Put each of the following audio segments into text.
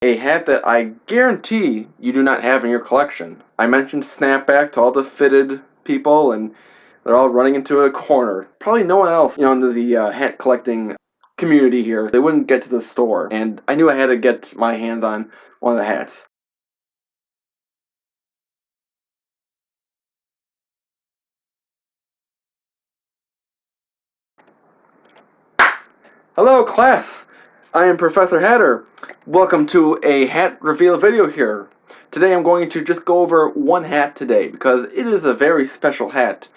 A hat that I guarantee you do not have in your collection. I mentioned Snapback to all the fitted people, and they're all running into a corner. Probably no one else, in the hat collecting community here. They wouldn't get to the store, and I knew I had to get my hands on one of the hats. Hello, class! I am Professor Hatter. Welcome to a hat reveal video here. Today I'm going to just go over one hat today because it is a very special hat.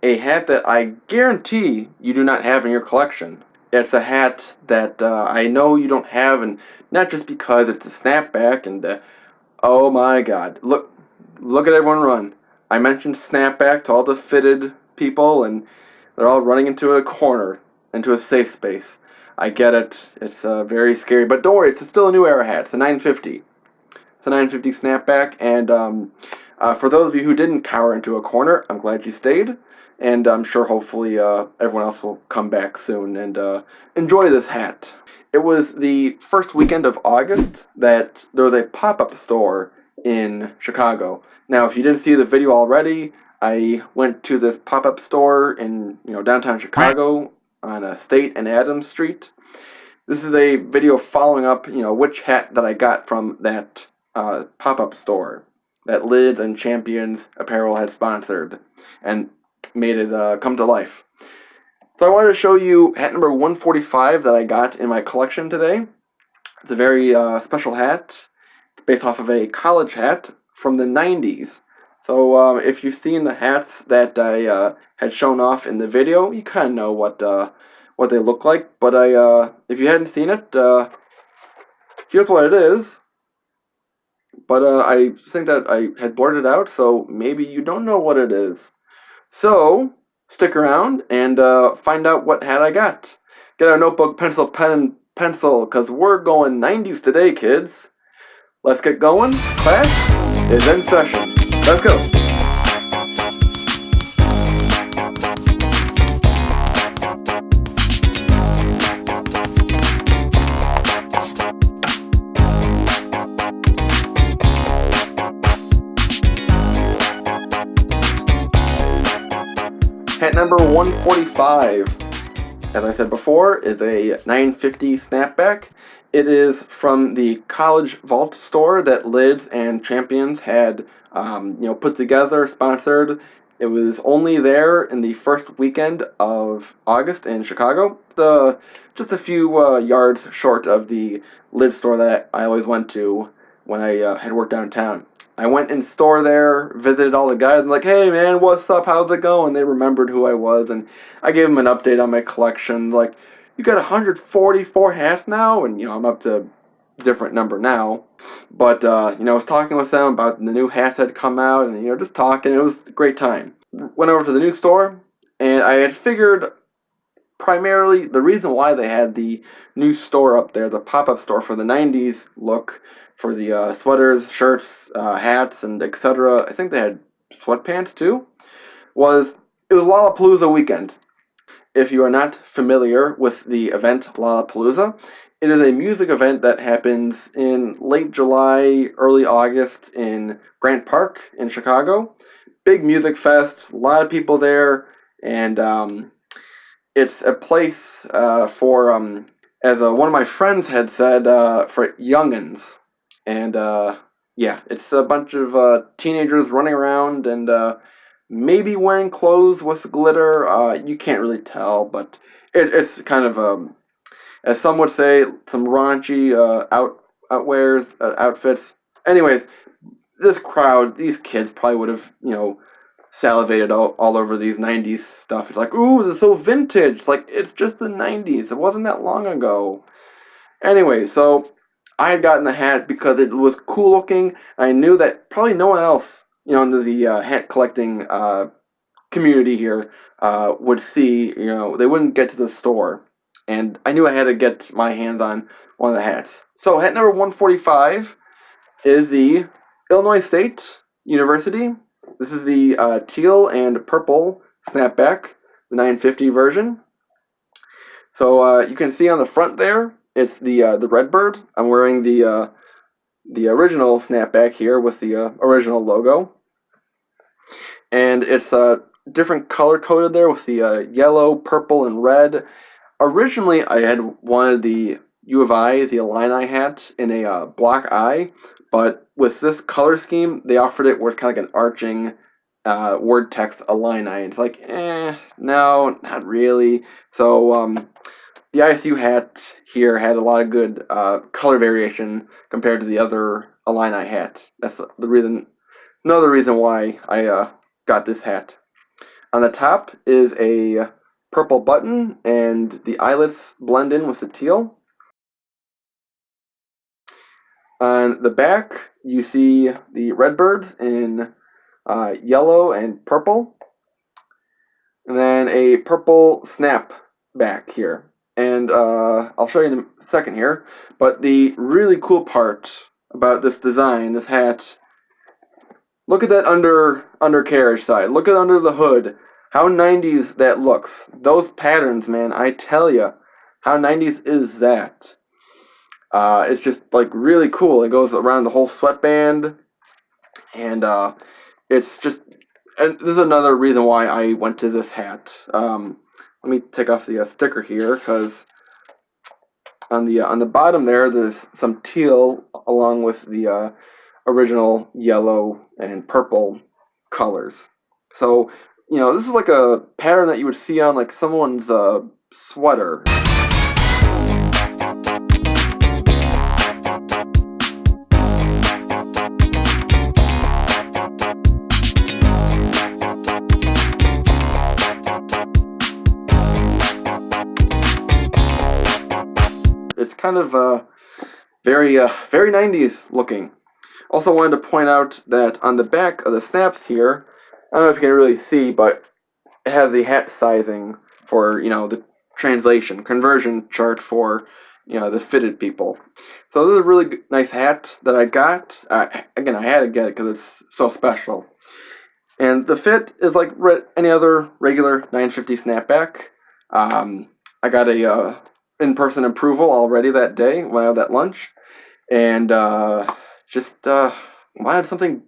A hat that I guarantee you do not have in your collection. It's a hat that I know you don't have, and not just because it's a snapback and oh my god, look at everyone run. I mentioned snapback to all the fitted people, and they're all running into a corner, into a safe space. I get it. It's very scary, but don't worry. It's still a new era hat. It's a 950. It's a 950 snapback, and for those of you who didn't cower into a corner, I'm glad you stayed, and I'm sure hopefully everyone else will come back soon and enjoy this hat. It was the first weekend of August that there was a pop-up store in Chicago. Now, if you didn't see the video already, I went to this pop-up store in downtown Chicago on State and Adams Street. This is a video following up, which hat that I got from that pop-up store that Lids and Champions Apparel had sponsored and made it come to life. So I wanted to show you hat number 145 that I got in my collection today. It's a very special hat based off of a college hat from the 90s. So if you've seen the hats that I had shown off in the video, you kind of know what they look like. But if you hadn't seen it, here's what it is. But I think that I had blurred it out, so maybe you don't know what it is. So stick around and find out what hat I got. Get our notebook, pencil, pen, and pencil, because we're going 90s today, kids. Let's get going. Class is in session. Let's go. Hat number 145, as I said before, is a 950 snapback. It is from the College Vault store that Lids and Champions had put together, sponsored. It was only there in the first weekend of August in Chicago. Just a few yards short of the Lids store that I always went to when I had worked downtown. I went in store there, visited all the guys, and like, hey man, what's up? How's it going? They remembered who I was, and I gave them an update on my collection. Like, you got 144 hats now, and I'm up to a different number now. But I was talking with them about the new hats that had come out, and just talking. It was a great time. Went over to the new store, and I had figured primarily the reason why they had the new store up there, the pop-up store for the 90s look, for the sweaters, shirts, hats, and etc. I think they had sweatpants too. It was Lollapalooza weekend. If you are not familiar with the event Lollapalooza, it is a music event that happens in late July, early August in Grant Park in Chicago. Big music fest, a lot of people there, and it's a place for, as one of my friends had said, for youngins. And yeah, it's a bunch of teenagers running around and maybe wearing clothes with glitter. You can't really tell, but it's kind of, as some would say, some raunchy outfits. Anyways, this crowd, these kids probably would have, salivated all over these 90s stuff. It's like, ooh, this is so vintage. It's like, it's just the 90s. It wasn't that long ago. Anyway, so I had gotten the hat because it was cool looking. I knew that probably no one else, in the hat collecting community here would see. They wouldn't get to the store, and I knew I had to get my hands on one of the hats. So hat number 145 is the Illinois State University. This is the teal and purple snapback, the 950 version. So you can see on the front there, it's the Redbird. I'm wearing the the original snapback here with the original logo. And it's different color coded there with the yellow, purple, and red. Originally, I had wanted the U of I, the Illini hat, in a block eye, but with this color scheme, they offered it where it's kind of like an arching word text Illini. It's like, no, not really. So the ISU hat here had a lot of good color variation compared to the other Illini hat. That's the reason, another reason why I got this hat. On the top is a purple button, and the eyelets blend in with the teal. On the back, you see the redbirds in yellow and purple, and then a purple snap back here. And I'll show you in a second here, but the really cool part about this design, this hat, look at that undercarriage side. Look at under the hood. How 90s that looks. Those patterns, man, I tell ya. How 90s is that? It's just like really cool. It goes around the whole sweatband. And it's just, and this is another reason why I went to this hat. Let me take off the sticker here, because on the bottom there's some teal along with the original yellow and purple colors. So, you know, this is like a pattern that you would see on like someone's sweater. It's kind of very 90s looking. Also wanted to point out that on the back of the snaps here, I don't know if you can really see, but it has the hat sizing for, you know, the conversion chart for, you know, the fitted people. So this is a really nice hat that I got. Again, I had to get it because it's so special. And the fit is like any other regular 950 snapback. I got a in-person approval already that day when I had that lunch. And just wanted something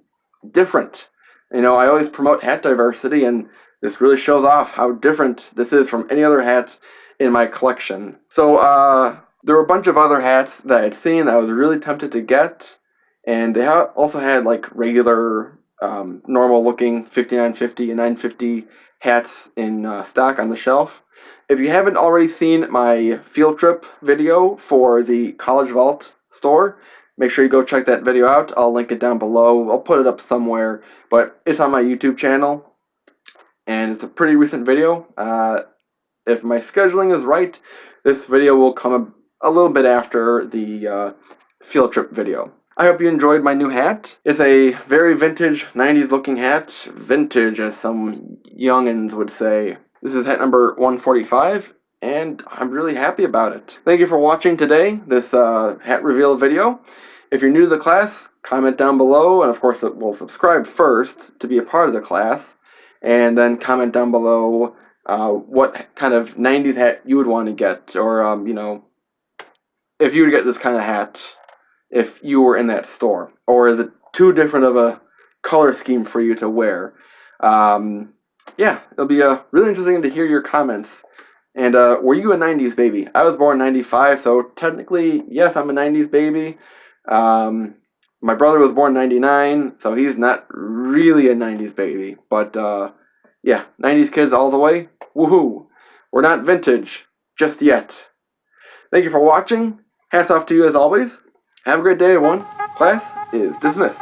different. You know, I always promote hat diversity, and this really shows off how different this is from any other hats in my collection. So there were a bunch of other hats that I had seen that I was really tempted to get, and they also had like regular, normal-looking 5950 and 950 hats in stock on the shelf. If you haven't already seen my field trip video for the College Vault store, make sure you go check that video out. I'll link it down below. I'll put it up somewhere, but it's on my YouTube channel, and it's a pretty recent video. If my scheduling is right, this video will come a little bit after the field trip video. I hope you enjoyed my new hat. It's a very vintage 90s looking hat. Vintage, as some youngins would say. This is hat number 145, and I'm really happy about it. Thank you for watching today, this hat reveal video. If you're new to the class, comment down below, and of course we'll subscribe first to be a part of the class, and then comment down below what kind of 90s hat you would want to get, or, you know, if you would get this kind of hat if you were in that store, or is it too different of a color scheme for you to wear? Yeah, it'll be really interesting to hear your comments. And were you a 90s baby? I was born in 95, so technically, yes, I'm a 90s baby. My brother was born in 99, so he's not really a 90s baby. But, yeah, 90s kids all the way. Woohoo! We're not vintage just yet. Thank you for watching. Hats off to you as always. Have a great day, everyone. Class is dismissed.